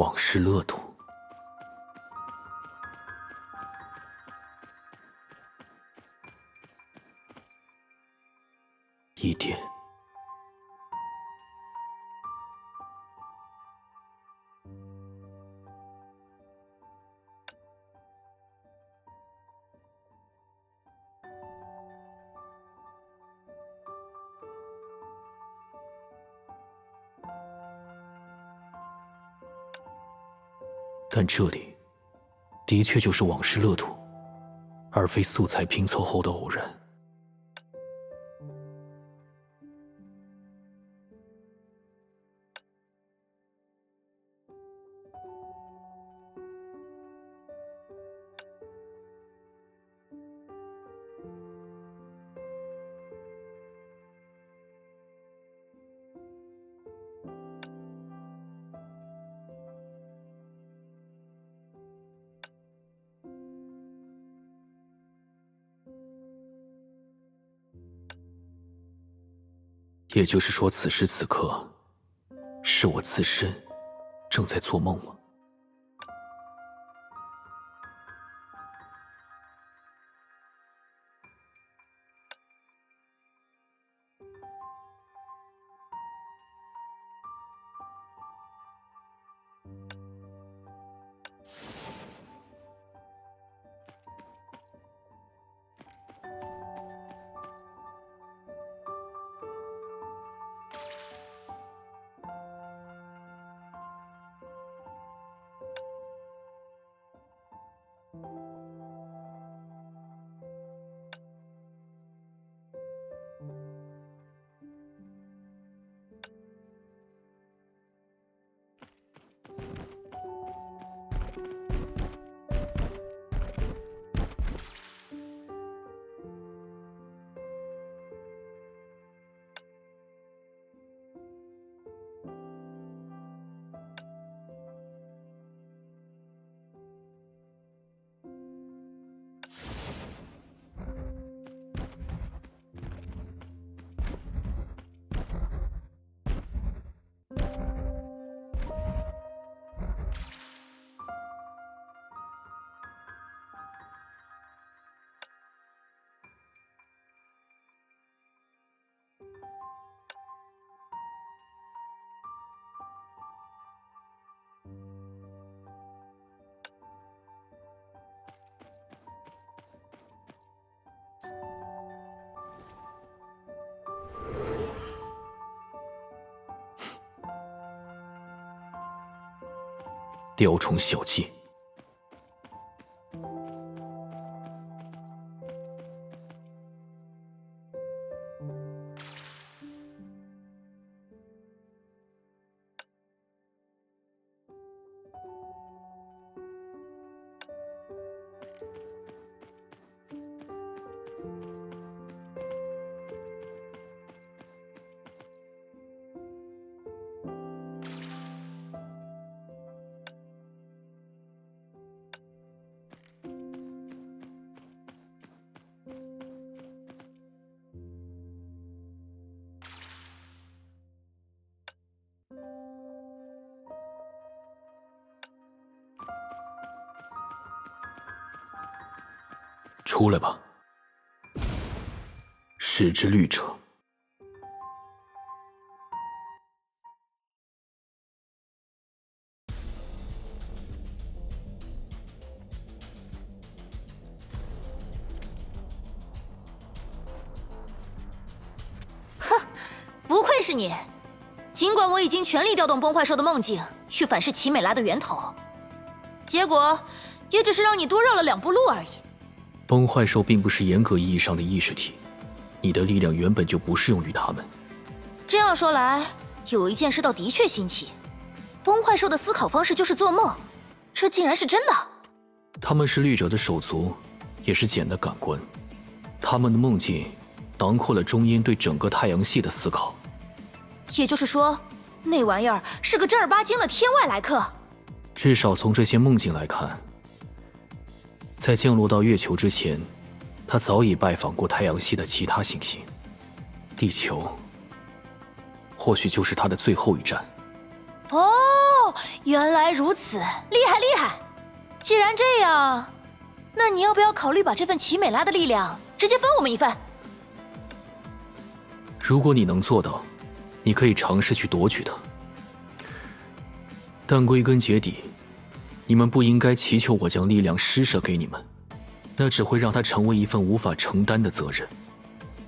往事乐土。一点，但这里的确就是往事乐土，而非素材拼凑后的偶然。也就是说，此时此刻，是我自身正在做梦吗？雕虫小技。出来吧，使之律者。不愧是你！尽管我已经全力调动崩坏兽的梦境去反噬奇美拉的源头，结果也只是让你多绕了2步路而已。崩坏兽并不是严格意义上的意识体，你的力量原本就不适用于他们。这样说来，有一件事倒的确新奇：崩坏兽的思考方式就是做梦，这竟然是真的。他们是律者的手足，也是简的感官，他们的梦境囊括了中阴对整个太阳系的思考。也就是说，那玩意儿是个正儿八经的天外来客。至少从这些梦境来看，在降落到月球之前，他早已拜访过太阳系的其他行星，地球或许就是他的最后一站。哦，原来如此，厉害厉害！既然这样，那你要不要考虑把这份奇美拉的力量直接分我们一份？如果你能做到，你可以尝试去夺取它。但归根结底，你们不应该祈求我将力量施舍给你们，那只会让它成为一份无法承担的责任。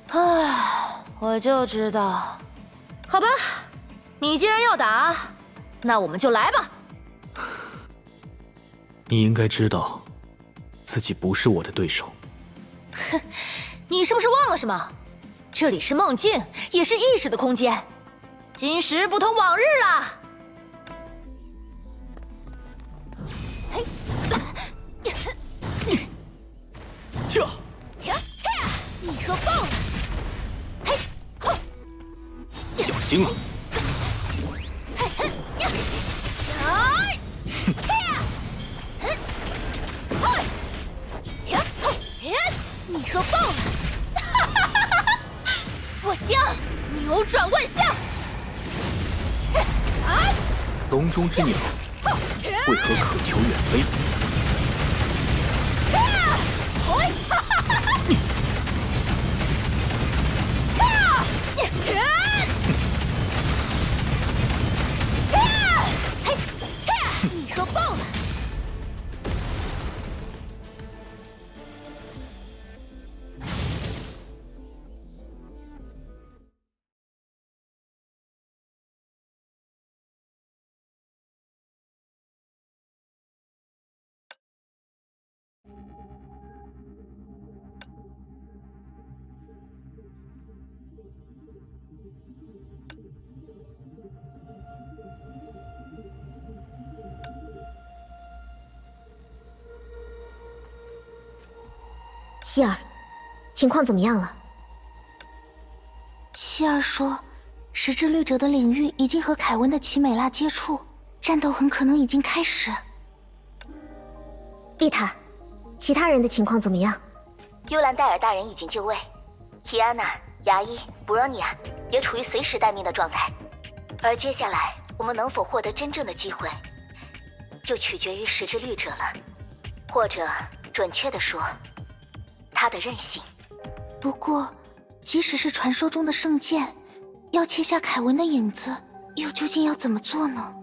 唉，我就知道。好吧，你既然要打，那我们就来吧。你应该知道，自己不是我的对手。哼，你是不是忘了什么？这里是梦境，也是意识的空间，今时不同往日了。嘿，这，你说够了？嘿，吼，小心啊！嘿嘿呀，哎，嘿呀，嘿，嗨，呀，吼，呀，你说够了？哈哈哈哈哈！我将扭转万象。啊！笼中之鸟，为何渴求远飞？你说够了？希尔，情况怎么样了？希尔说，石之律者的领域已经和凯文的奇美拉接触，战斗很可能已经开始。丽塔，其他人的情况怎么样？幽兰戴尔大人已经就位，提安娜、牙医、布罗尼亚也处于随时待命的状态，而接下来我们能否获得真正的机会，就取决于石之律者了，或者准确地说，他的韧性。不过，即使是传说中的圣剑，要切下凯文的影子，又究竟要怎么做呢？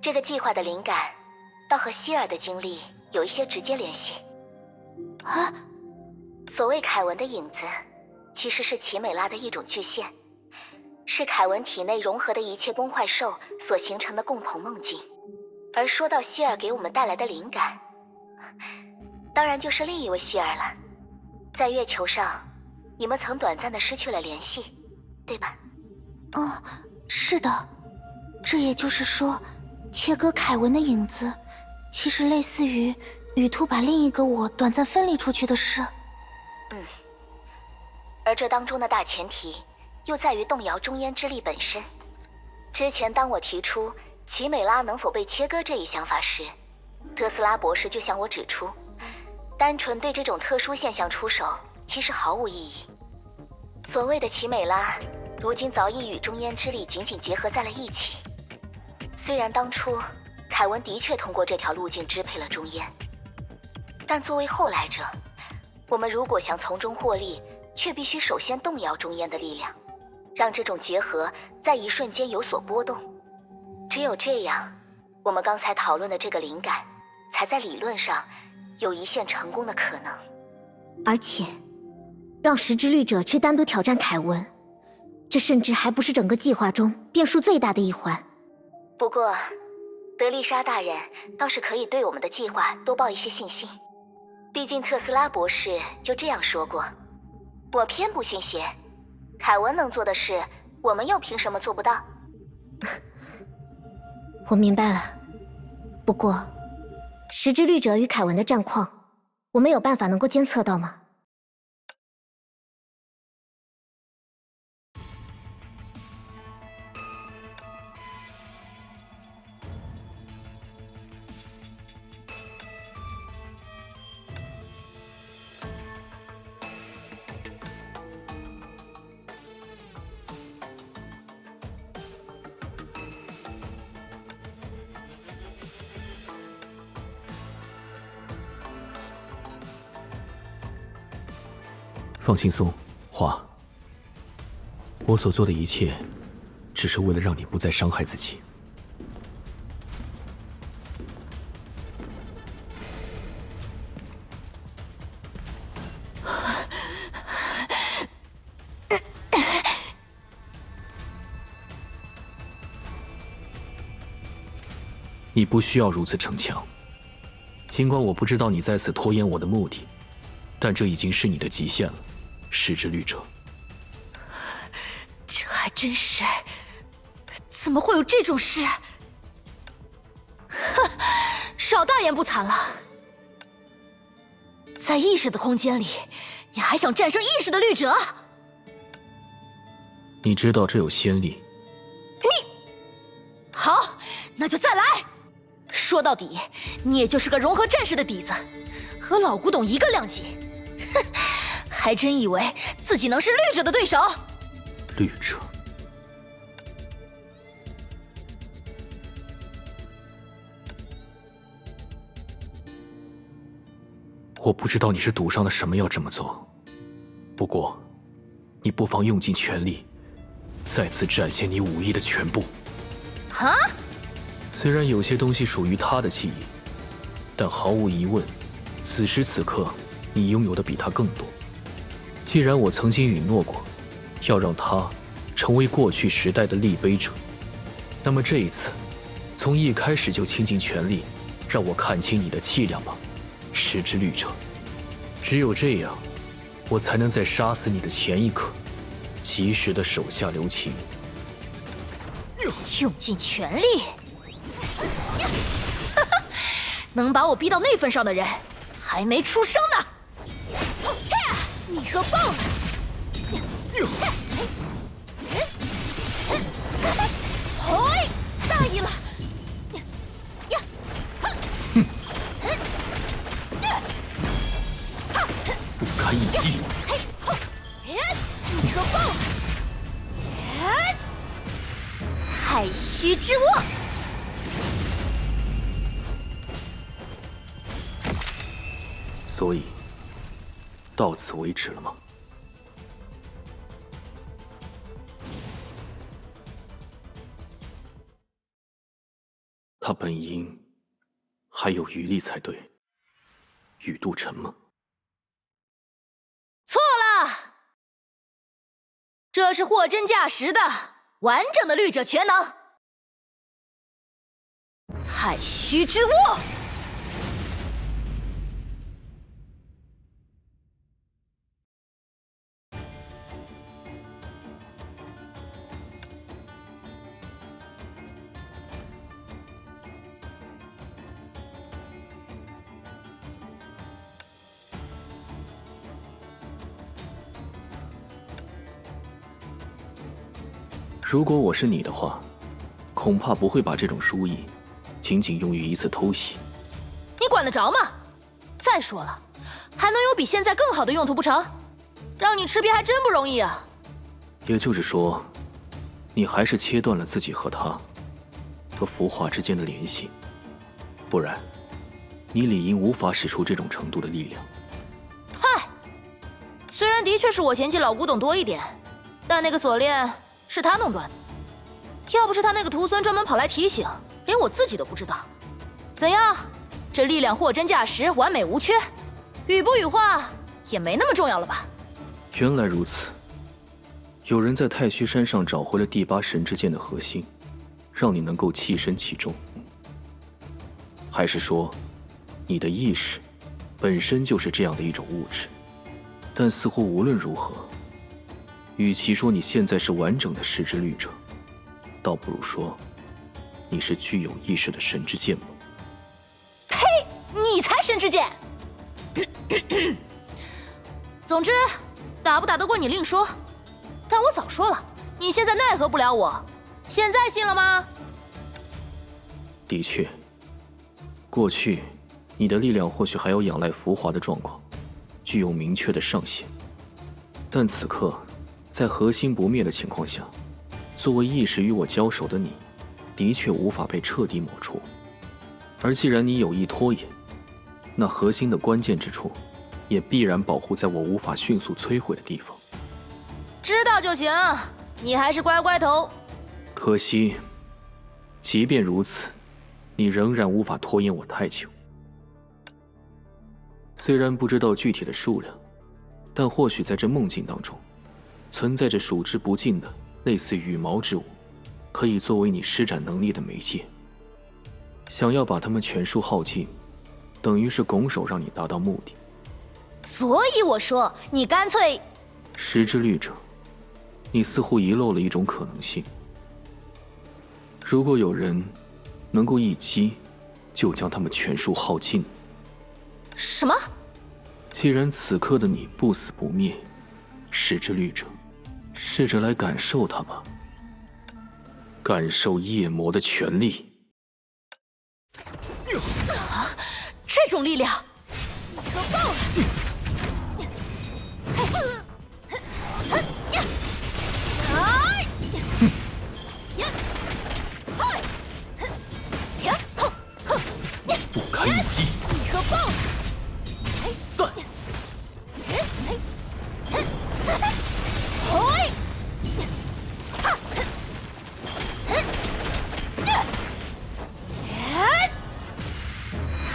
这个计划的灵感，倒和希尔的经历有一些直接联系。啊，所谓凯文的影子，其实是奇美拉的一种巨现，是凯文体内融合的一切崩坏兽所形成的共同梦境。而说到希尔给我们带来的灵感，当然就是另一位希尔了。在月球上，你们曾短暂的失去了联系，对吧？哦，是的。这也就是说，切割凯文的影子，其实类似于羽兔把另一个我短暂分离出去的事。而这当中的大前提，又在于动摇中烟之力本身。之前当我提出奇美拉能否被切割这一想法时，特斯拉博士就向我指出，单纯对这种特殊现象出手，其实毫无意义。所谓的奇美拉，如今早已与中烟之力紧紧结合在了一起。虽然当初凯文的确通过这条路径支配了中烟，但作为后来者，我们如果想从中获利，却必须首先动摇中烟的力量，让这种结合在一瞬间有所波动。只有这样，我们刚才讨论的这个灵感，才在理论上有一线成功的可能。而且，让石之律者去单独挑战凯文，这甚至还不是整个计划中变数最大的一环。不过，德丽莎大人倒是可以对我们的计划多抱一些信心。毕竟特斯拉博士就这样说过，我偏不信邪，凯文能做的事，我们又凭什么做不到？我明白了。不过，石之律者与凯文的战况，我们有办法能够监测到吗？放轻松，花。我所做的一切，只是为了让你不再伤害自己。你不需要如此逞强。尽管我不知道你在此拖延我的目的，但这已经是你的极限了，失之律者。这还真是，怎么会有这种事？哼，少大言不惭了。在意识的空间里，你还想战胜意识的律者？你知道这有先例。好，那就再来。说到底，你也就是个融合战士的底子，和老古董一个量级。哼，还真以为自己能是律者的对手？律者。我不知道你是赌上了什么要这么做，不过，你不妨用尽全力，再次展现你武艺的全部。啊？虽然有些东西属于他的记忆，但毫无疑问，此时此刻你拥有的比他更多。既然我曾经允诺过，要让他成为过去时代的立碑者，那么这一次，从一开始就倾尽全力，让我看清你的气量吧，失之律者。只有这样，我才能在杀死你的前一刻，及时的手下留情。用尽全力。能把我逼到那份上的人，还没出生呢。你说爆了？嘿，大意了。不堪一击。你说爆了？太虚之握。所以，到此为止了吗？他本应还有余力才对。宇渡尘吗？错了，这是货真价实的完整的律者全能。太虚之握。如果我是你的话，恐怕不会把这种输赢仅仅用于一次偷袭。你管得着吗？再说了，还能有比现在更好的用途不成？让你吃瘪还真不容易啊。也就是说，你还是切断了自己和他和浮华之间的联系，不然，你理应无法使出这种程度的力量。嗨，虽然的确是我嫌弃老古董多一点，但那个锁链是他弄断的。要不是他那个徒孙专门跑来提醒，连我自己都不知道。怎样？这力量货真价实，完美无缺，羽不羽化也没那么重要了吧？原来如此，有人在太虚山上找回了第8神之剑的核心，让你能够栖身其中。还是说，你的意识本身就是这样的一种物质？但似乎无论如何，与其说你现在是完整的失之律者，倒不如说你是具有意识的神之剑吧。呸！你才神之剑！总之，打不打得过你另说。但我早说了，你现在奈何不了我。现在信了吗？的确，过去你的力量或许还要仰赖浮华的状况，具有明确的上限。但此刻，在核心不灭的情况下，作为意识与我交手的你，的确无法被彻底抹除。而既然你有意拖延，那核心的关键之处，也必然保护在我无法迅速摧毁的地方。知道就行，你还是乖乖投。可惜，即便如此，你仍然无法拖延我太久。虽然不知道具体的数量，但或许在这梦境当中，存在着数之不尽的类似羽毛之物，可以作为你施展能力的媒介。想要把它们全数耗尽，等于是拱手让你达到目的。所以我说，你干脆……时之律者，你似乎遗漏了一种可能性。如果有人能够一击就将它们全数耗尽，什么？既然此刻的你不死不灭，时之律者，试着来感受它吧，感受夜魔的权力。这种力量，你说爆了！不堪一击！你说爆了！散！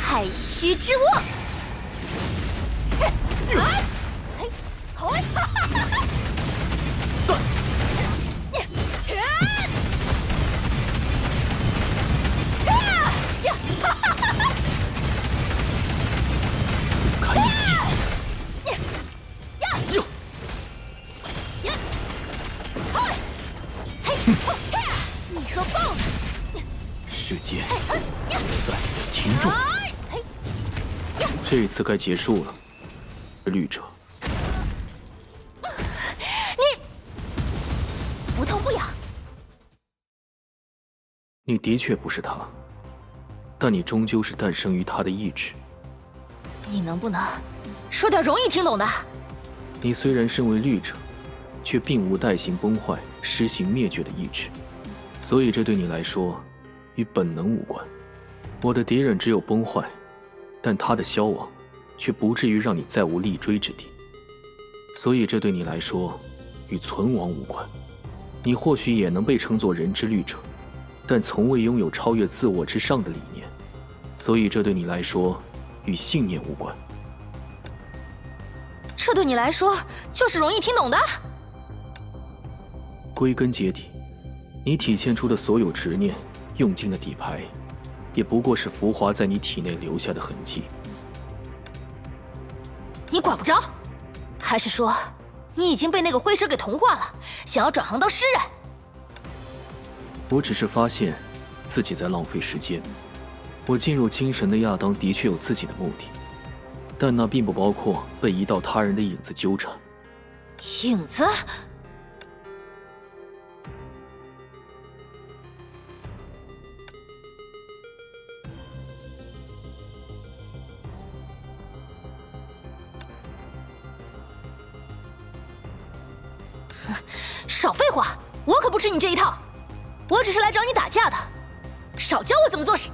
太虚之握！散！不堪一击！哟！你说爆了！时间再次停住，这次该结束了，律者。你不痛不痒。你的确不是他，但你终究是诞生于他的意志。你能不能说点容易听懂的？你虽然身为律者，却并无代行崩坏、施行灭绝的意志，所以这对你来说与本能无关。我的敌人只有崩坏，但他的消亡却不至于让你再无立锥之地，所以这对你来说与存亡无关。你或许也能被称作人之律者，但从未拥有超越自我之上的理念，所以这对你来说与信念无关。这对你来说就是容易听懂的？归根结底，你体现出的所有执念，用尽的底牌，也不过是浮华在你体内留下的痕迹。你管不着？还是说，你已经被那个灰蛇给同化了，想要转行当诗人？我只是发现自己在浪费时间。我进入精神的亚当的确有自己的目的，但那并不包括被一道他人的影子纠缠。影子？少废话！我可不吃你这一套。我只是来找你打架的，少教我怎么做事。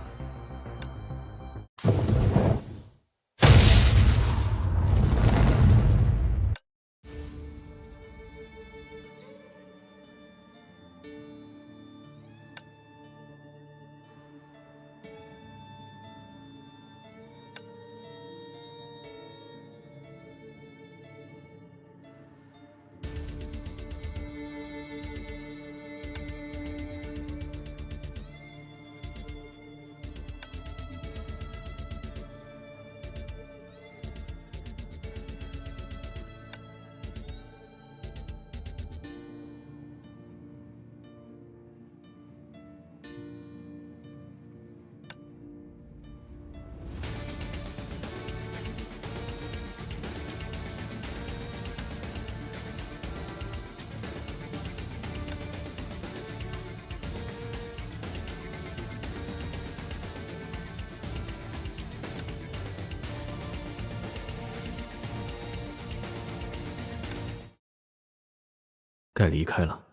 该离开了。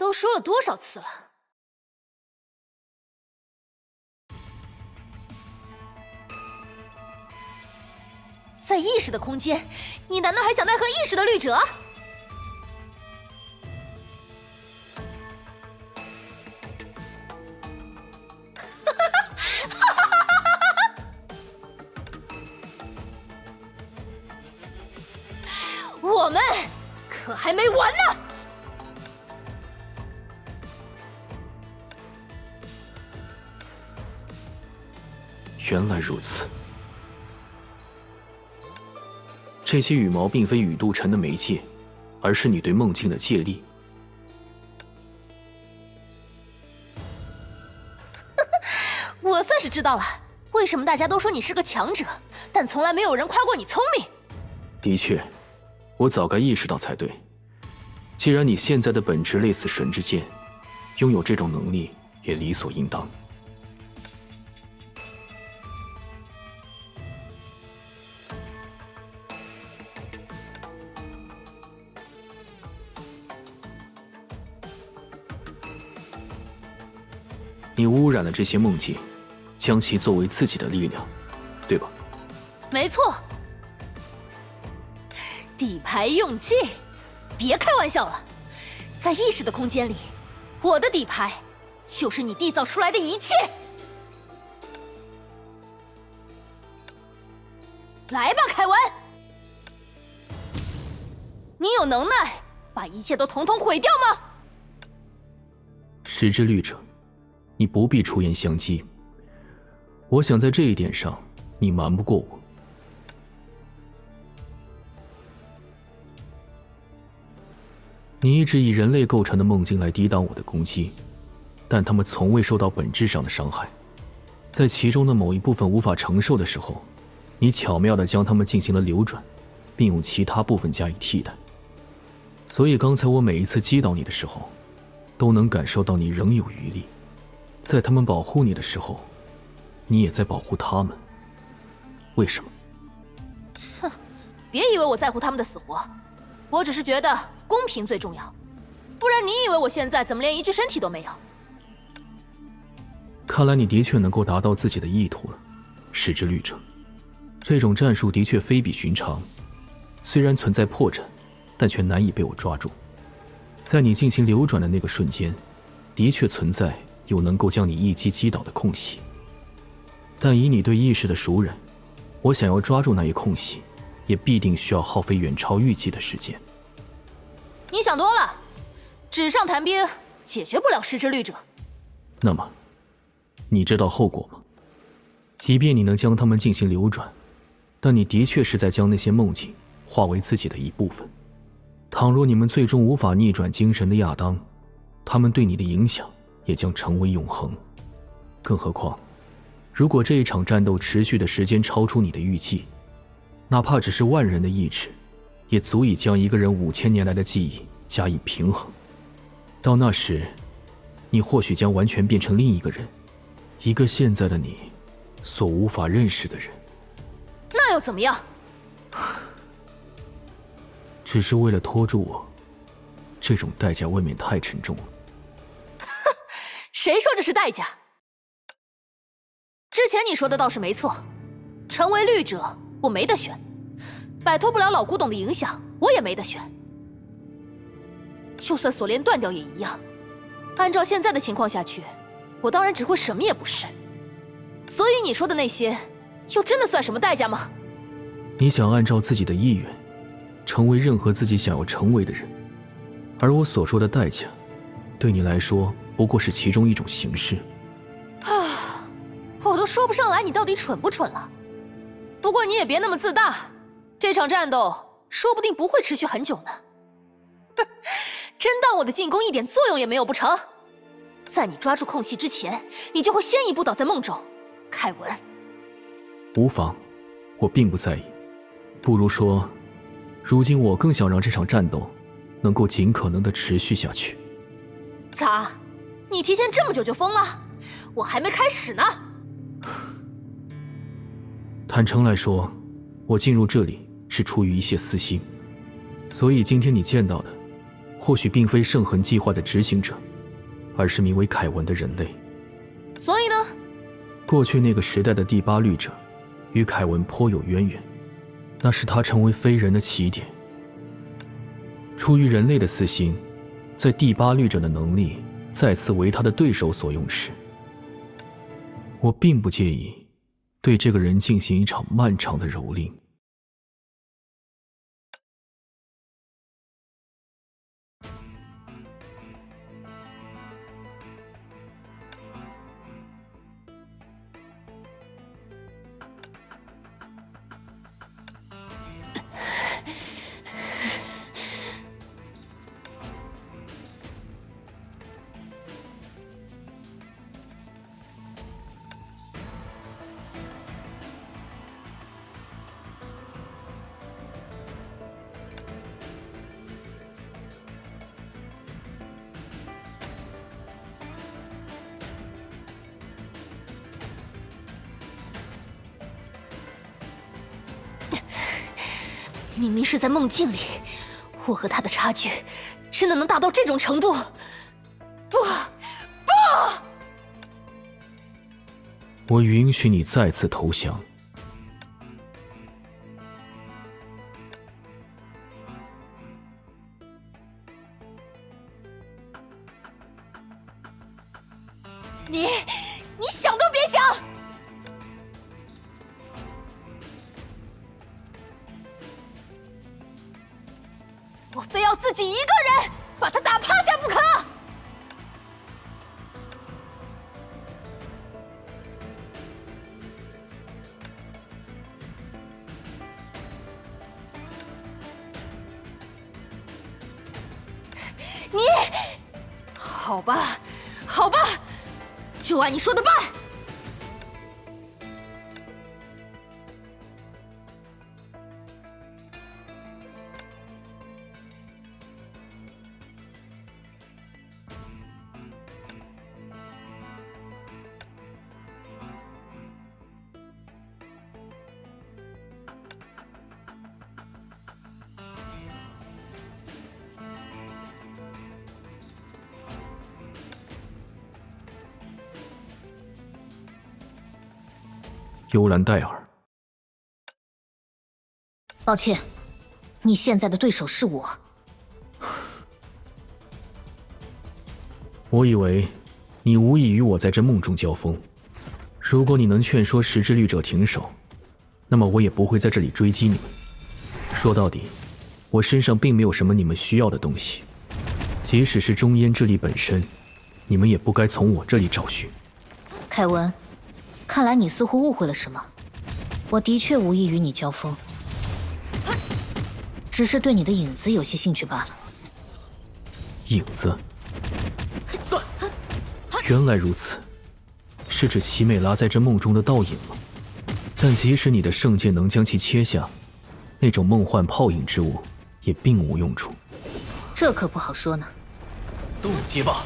都说了多少次了？在意识的空间，你难道还想奈何意识的律者？我们可还没完呢！原来如此，这些羽毛并非宇度尘的媒介，而是你对梦境的借力。我算是知道了，为什么大家都说你是个强者，但从来没有人夸过你聪明。的确，我早该意识到才对。既然你现在的本质类似神之剑，拥有这种能力也理所应当。你污染了这些梦境，将其作为自己的力量，对吧？没错。底牌用尽，别开玩笑了。在意识的空间里，我的底牌就是你缔造出来的一切。来吧，凯文，你有能耐把一切都统统毁掉吗？时之律者，你不必出言相讥。我想在这一点上，你瞒不过我。你一直以人类构成的梦境来抵挡我的攻击，但他们从未受到本质上的伤害。在其中的某一部分无法承受的时候，你巧妙地将它们进行了流转，并用其他部分加以替代。所以刚才我每一次击倒你的时候，都能感受到你仍有余力。在他们保护你的时候，你也在保护他们。为什么？哼，别以为我在乎他们的死活，我只是觉得公平最重要。不然你以为我现在怎么连一具身体都没有？看来你的确能够达到自己的意图了，时之律者。这种战术的确非比寻常，虽然存在破绽，但却难以被我抓住。在你进行流转的那个瞬间，的确存在有能够将你一击击倒的空隙。但以你对意识的熟稔，我想要抓住那一空隙，也必定需要耗费远超预计的时间。你想多了，纸上谈兵解决不了时之律者。那么，你知道后果吗？即便你能将它们进行流转，但你的确是在将那些梦境化为自己的一部分。倘若你们最终无法逆转精神的亚当，他们对你的影响也将成为永恒。更何况，如果这一场战斗持续的时间超出你的预计，哪怕只是万人的意志，也足以将一个人5000年来的记忆加以平衡。到那时，你或许将完全变成另一个人，一个现在的你所无法认识的人。那又怎么样？只是为了拖住我，这种代价未免太沉重了。谁说这是代价？之前你说的倒是没错，成为律者我没得选，摆脱不了老古董的影响我也没得选，就算锁链断掉也一样。按照现在的情况下去，我当然只会什么也不是。所以你说的那些，又真的算什么代价吗？你想按照自己的意愿，成为任何自己想要成为的人，而我所说的代价，对你来说不过是其中一种形式。我都说不上来你到底蠢不蠢了。不过你也别那么自大，这场战斗说不定不会持续很久呢。真当我的进攻一点作用也没有不成？在你抓住空隙之前，你就会先一步倒在梦中，凯文。无妨，我并不在意。不如说，如今我更想让这场战斗能够尽可能的持续下去。咋？你提前这么久就疯了？我还没开始呢。坦诚来说，我进入这里是出于一些私心，所以今天你见到的，或许并非圣痕计划的执行者，而是名为凯文的人类。所以呢？过去那个时代的第八律者，与凯文颇有渊源，那是他成为非人的起点。出于人类的私心，在第八律者的能力再次为他的对手所用时，我并不介意对这个人进行一场漫长的蹂躏。明明是在梦境里，我和他的差距真的能大到这种程度？不，我允许你再次投降。你想都别想！我非要自己一个人把他打趴下不可！你，好吧，好吧，就按你说的办。幽兰戴尔，抱歉，你现在的对手是我。我以为你无意与我在这梦中交锋。如果你能劝说石之律者停手，那么我也不会在这里追击你们。说到底，我身上并没有什么你们需要的东西，即使是中烟之力本身，你们也不该从我这里找寻。凯文，看来你似乎误会了什么。我的确无意与你交锋，只是对你的影子有些兴趣罢了。影子？原来如此，是指齐美拉在这梦中的倒影吗？但即使你的圣剑能将其切下，那种梦幻泡影之物也并无用处。这可不好说呢。都结吧。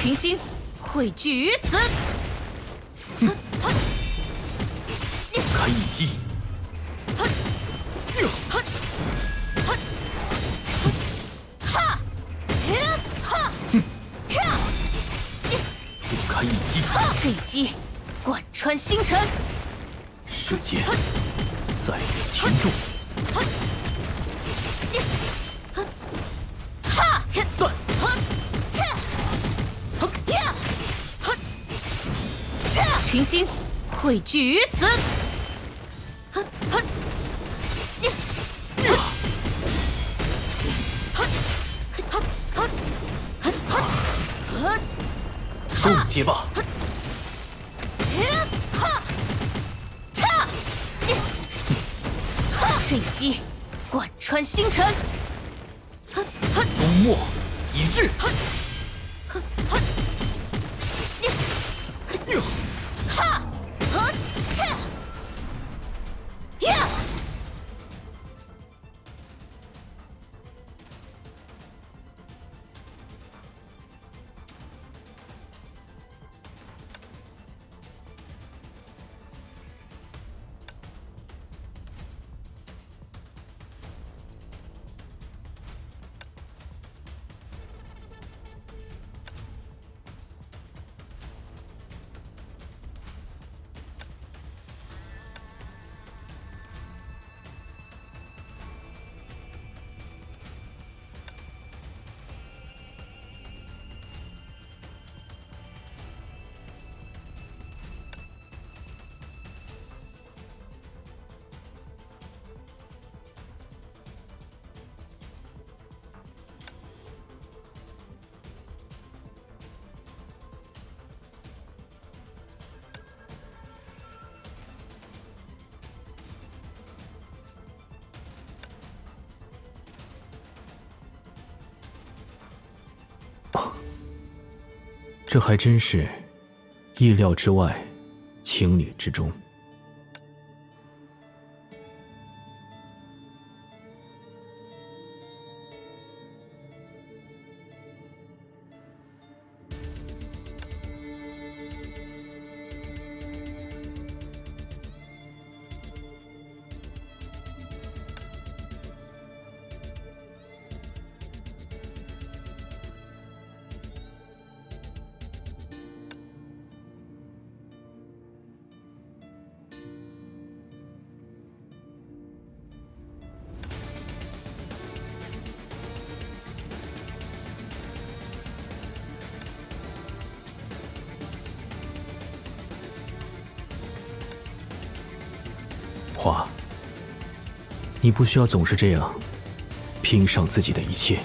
群星汇聚于此。开一击。开一击。这一击贯穿星辰。世界再次停住。算。群星汇聚于此。都结吧。这一击贯穿星辰。终末已至。这还真是意料之外，情理之中。花，你不需要总是这样拼上自己的一切。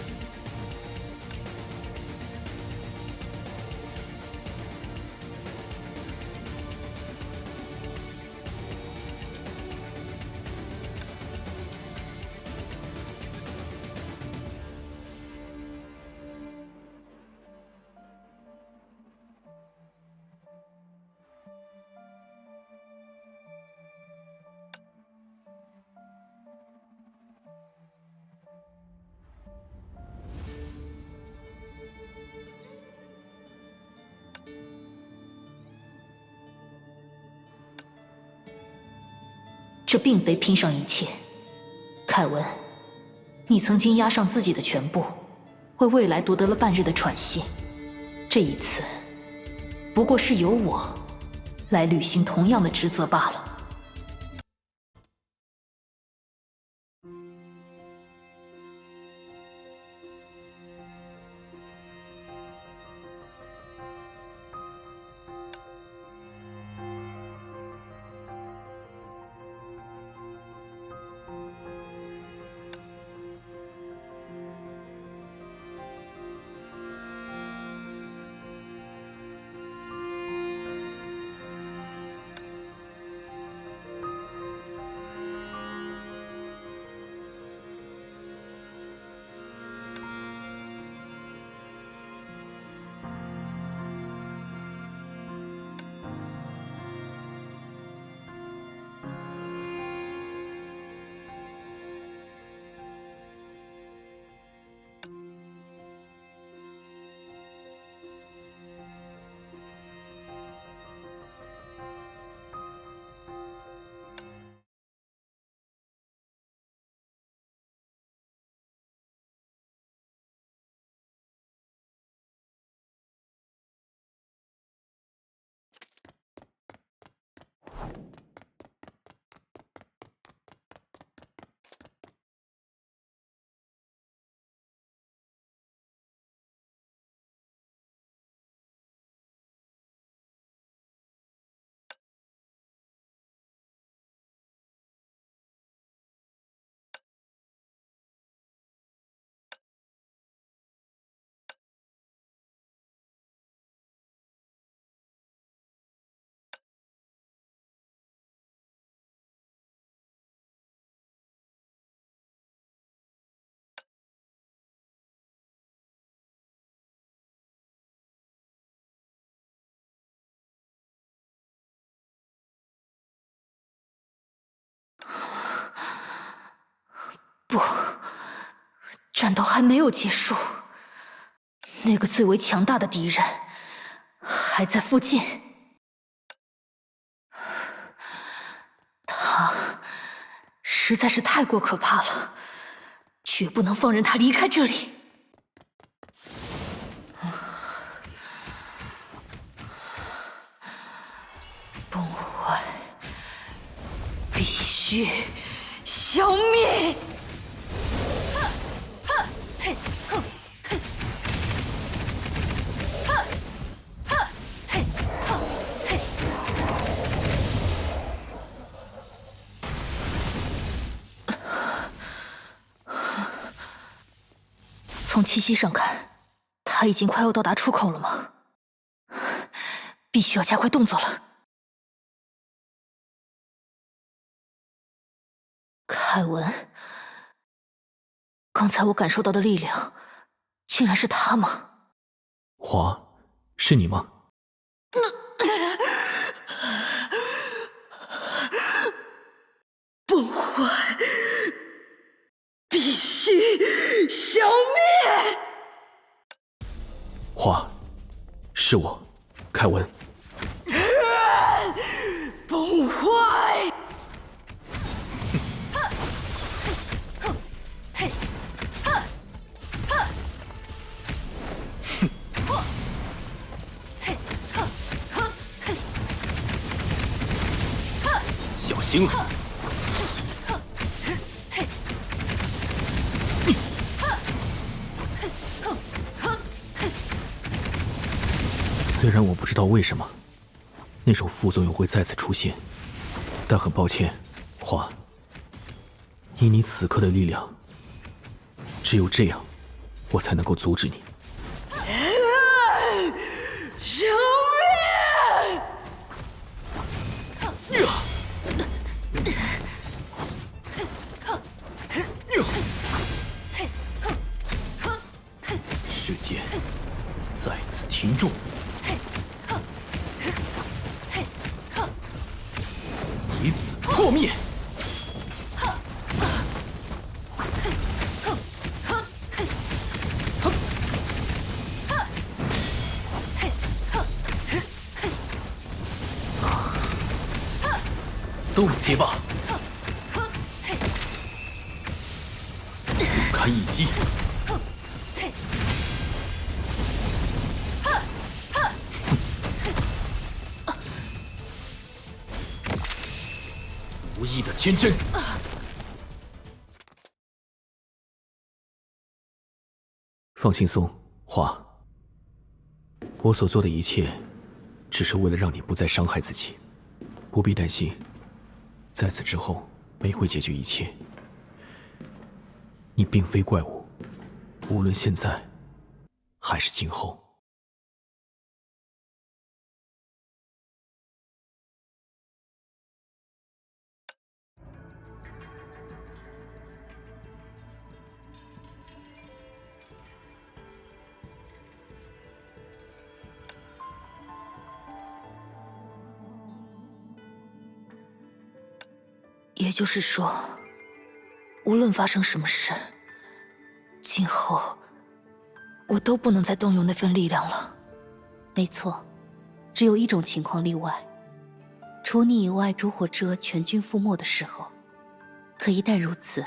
这并非拼上一切，凯文，你曾经押上自己的全部，为未来夺得了半日的喘息。这一次，不过是由我来履行同样的职责罢了。不，战斗还没有结束，那个最为强大的敌人还在附近。他实在是太过可怕了，绝不能放任他离开这里。崩坏必须消灭！从气息上看，他已经快要到达出口了吗？必须要加快动作了。凯文，刚才我感受到的力量，竟然是他吗？华，是你吗？崩坏必须消灭！华，是我，凯文。崩坏！小心了！虽然我不知道为什么那种副作用会再次出现，但很抱歉，华，以你此刻的力量，只有这样，我才能够阻止你。消灭！世界再次停住！以此破灭！都结吧！开一击！无意的天真。放轻松，华。我所做的一切，只是为了让你不再伤害自己，不必担心。在此之后，没会解决一切。你并非怪物，无论现在，还是今后。也就是说，无论发生什么事，今后我都不能再动用那份力量了。没错，只有一种情况例外，除你以外，烛火之蛾全军覆没的时候。可一旦如此，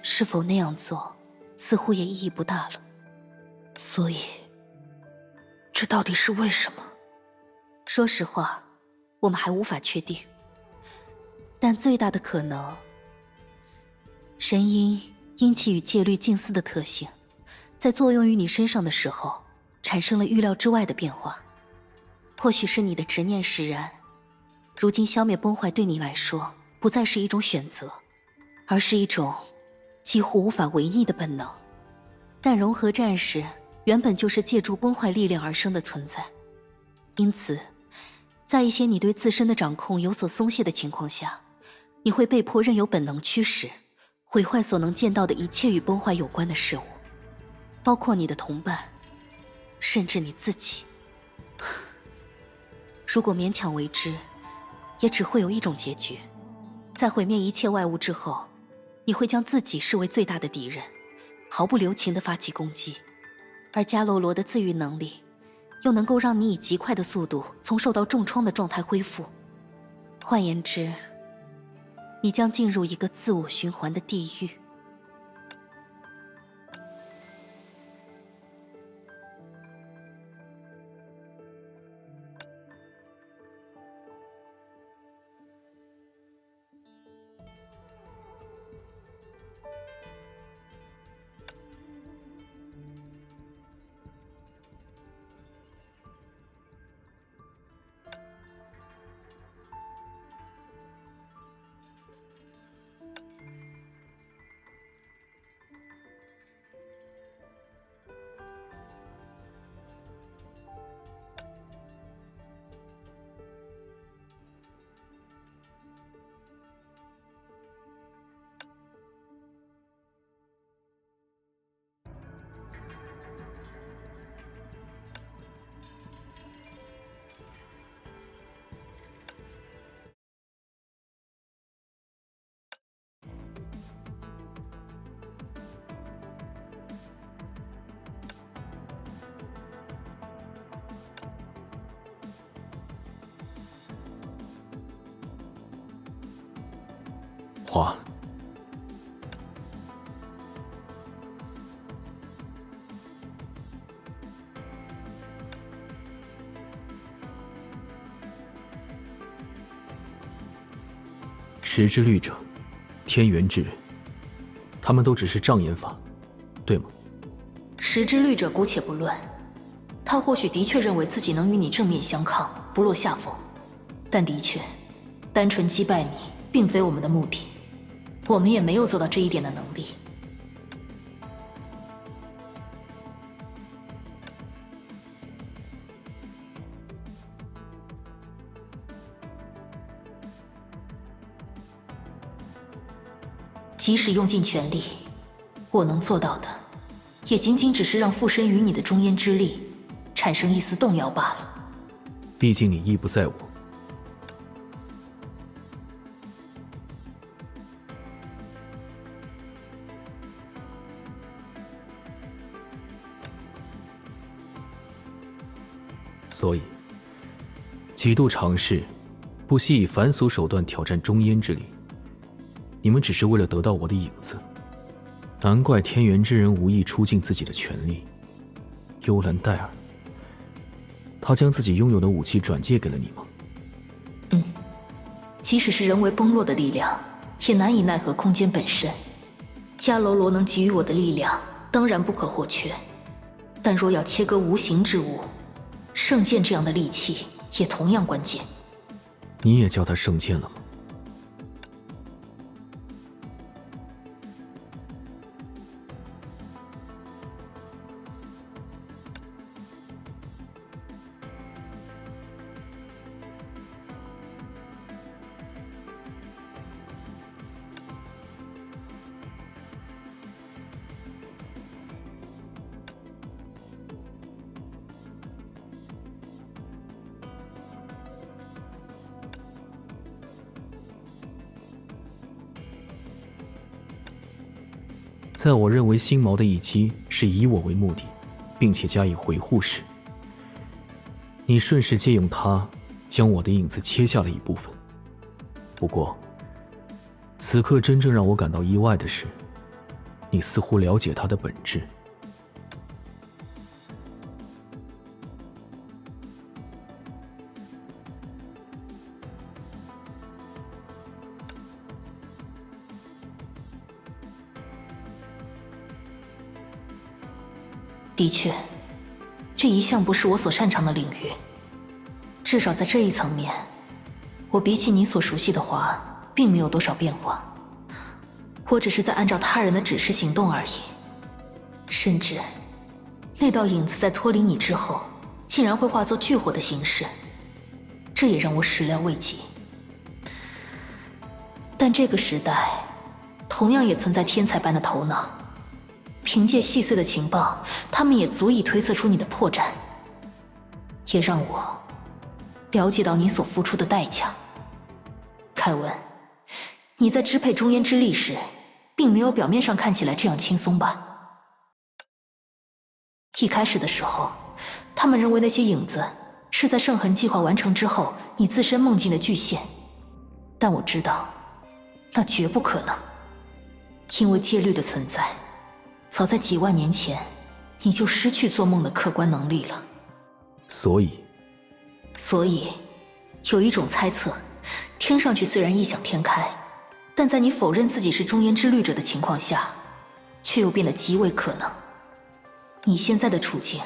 是否那样做，似乎也意义不大了。所以，这到底是为什么？说实话，我们还无法确定。但最大的可能，神音因其与戒律近似的特性，在作用于你身上的时候，产生了预料之外的变化。或许是你的执念使然，如今消灭崩坏对你来说，不再是一种选择，而是一种几乎无法违逆的本能。但融合战士原本就是借助崩坏力量而生的存在，因此，在一些你对自身的掌控有所松懈的情况下，你会被迫任由本能驱使，毁坏所能见到的一切与崩坏有关的事物，包括你的同伴，甚至你自己。如果勉强为之，也只会有一种结局，在毁灭一切外物之后，你会将自己视为最大的敌人，毫不留情地发起攻击，而伽罗罗的自愈能力又能够让你以极快的速度从受到重创的状态恢复。换言之，你将进入一个自我循环的地狱。花。石之律者，天元之人，他们都只是障眼法，对吗？石之律者姑且不论，他或许的确认为自己能与你正面相抗，不落下风，但的确，单纯击败你并非我们的目的，我们也没有做到这一点的能力。即使用尽全力，我能做到的，也仅仅只是让附身于你的中焉之力产生一丝动摇罢了。毕竟你意不在我。所以，几度尝试，不惜以凡俗手段挑战中焉之力。你们只是为了得到我的影子，难怪天元之人无意出尽自己的全力。幽兰戴尔，他将自己拥有的武器转借给了你吗？即使是人为崩落的力量，也难以奈何空间本身。迦楼罗能给予我的力量，当然不可或缺。但若要切割无形之物，圣剑这样的利器也同样关键。你也叫他圣剑了吗？在我认为心锚的一击是以我为目的，并且加以回护时，你顺势借用它，将我的影子切下了一部分。不过，此刻真正让我感到意外的是，你似乎了解它的本质。的确，这一向不是我所擅长的领域。至少在这一层面，我比起你所熟悉的华，并没有多少变化。我只是在按照他人的指示行动而已。甚至，那道影子在脱离你之后，竟然会化作巨火的形式，这也让我始料未及。但这个时代，同样也存在天才般的头脑。凭借细碎的情报，他们也足以推测出你的破绽，也让我了解到你所付出的代价。凯文，你在支配中焉之力时，并没有表面上看起来这样轻松吧？一开始的时候，他们认为那些影子是在圣痕计划完成之后你自身梦境的具现，但我知道，那绝不可能，因为戒律的存在。早在几万年前，你就失去做梦的客观能力了。所以，有一种猜测，听上去虽然异想天开，但在你否认自己是中焉之律者的情况下，却又变得极为可能。你现在的处境，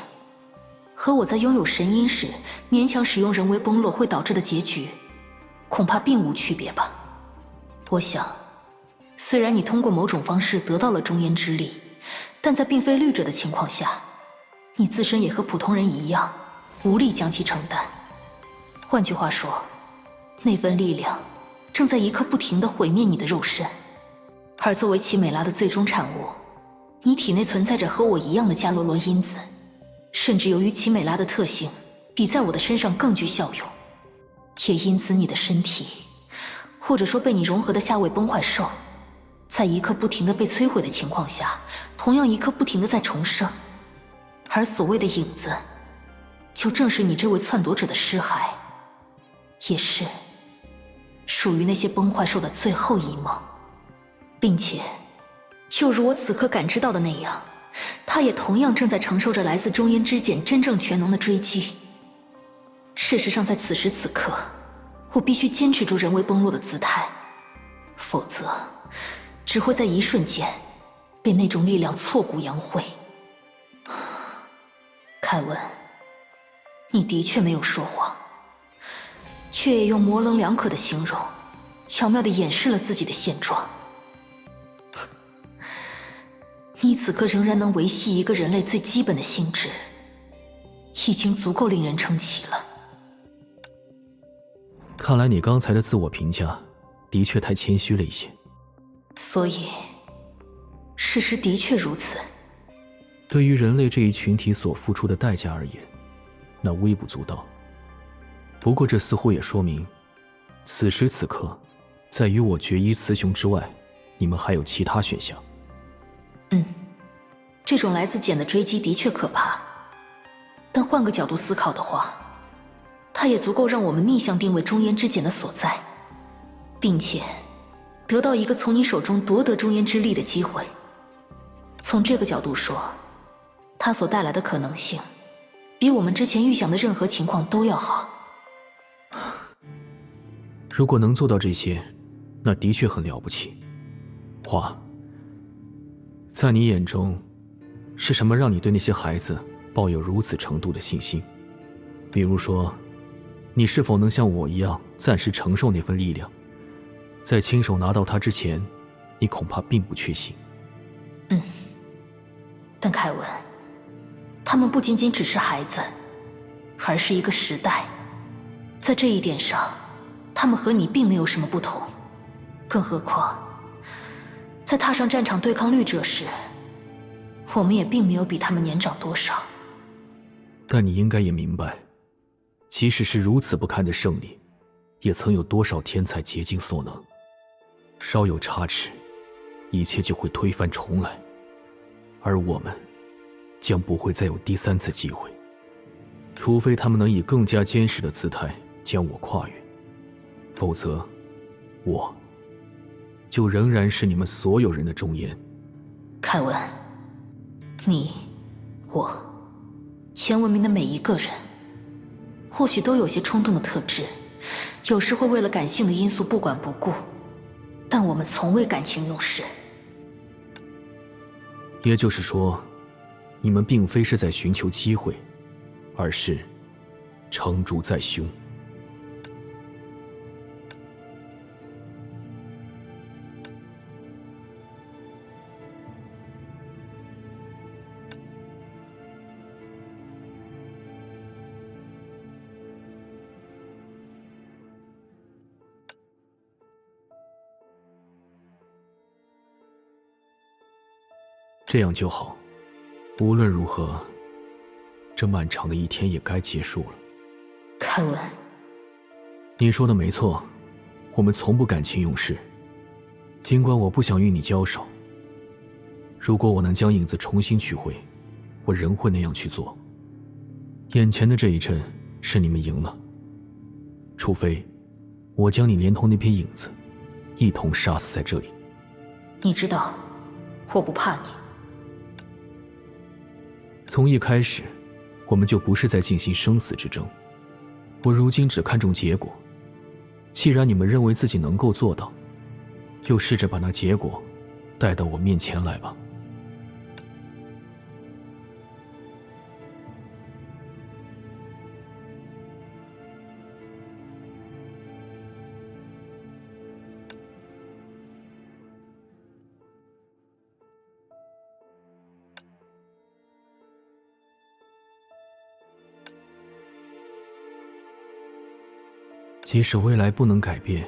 和我在拥有神音时勉强使用人为崩落会导致的结局，恐怕并无区别吧。我想，虽然你通过某种方式得到了中焉之力，但在并非律者的情况下，你自身也和普通人一样，无力将其承担。换句话说，那份力量正在一刻不停地毁灭你的肉身，而作为奇美拉的最终产物，你体内存在着和我一样的伽罗罗因子，甚至由于奇美拉的特性比在我的身上更具效用，也因此你的身体，或者说被你融合的下位崩坏兽，在一刻不停地被摧毁的情况下，同样一刻不停地在重生。而所谓的影子，就正是你这位篡夺者的尸骸，也是属于那些崩坏兽的最后一梦。并且，就如我此刻感知到的那样，他也同样正在承受着来自中烟之茧真正全能的追击。事实上，在此时此刻，我必须坚持住人为崩落的姿态，否则只会在一瞬间被那种力量挫骨扬灰。凯文，你的确没有说谎，却也用模棱两可的形容，巧妙地掩饰了自己的现状。你此刻仍然能维系一个人类最基本的心智，已经足够令人称奇了。看来你刚才的自我评价的确太谦虚了一些。所以，事实的确如此。对于人类这一群体所付出的代价而言，那微不足道。不过这似乎也说明，此时此刻，在与我决一雌雄之外，你们还有其他选项。这种来自茧的追击的确可怕，但换个角度思考的话，它也足够让我们逆向定位中烟之茧的所在，并且得到一个从你手中夺得中烟之力的机会。从这个角度说，它所带来的可能性，比我们之前预想的任何情况都要好。如果能做到这些，那的确很了不起。花，在你眼中，是什么让你对那些孩子抱有如此程度的信心？比如说，你是否能像我一样暂时承受那份力量？在亲手拿到它之前，你恐怕并不确信。但凯文，他们不仅仅只是孩子，而是一个时代。在这一点上，他们和你并没有什么不同。更何况，在踏上战场对抗绿者时，我们也并没有比他们年长多少。但你应该也明白，即使是如此不堪的胜利，也曾有多少天才竭尽所能。稍有差池，一切就会推翻重来，而我们将不会再有第三次机会，除非他们能以更加坚实的姿态将我跨越，否则，我就仍然是你们所有人的中烟。凯文，你、我、前文明的每一个人，或许都有些冲动的特质，有时会为了感性的因素不管不顾，但我们从未感情用事。也就是说，你们并非是在寻求机会，而是成竹在胸。这样就好，无论如何，这漫长的一天也该结束了。凯文，你说的没错，我们从不感情用事。尽管我不想与你交手，如果我能将影子重新取回，我仍会那样去做。眼前的这一阵是你们赢了，除非我将你连同那片影子一同杀死在这里。你知道，我不怕你。从一开始，我们就不是在进行生死之争。我如今只看重结果。既然你们认为自己能够做到，就试着把那结果带到我面前来吧。即使未来不能改变，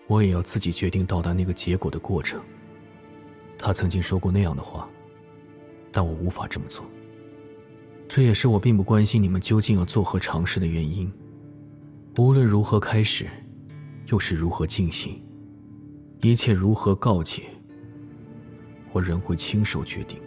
我也要自己决定到达那个结果的过程。他曾经说过那样的话，但我无法这么做。这也是我并不关心你们究竟要作何尝试的原因。无论如何开始，又是如何进行，一切如何告解，我仍会亲手决定。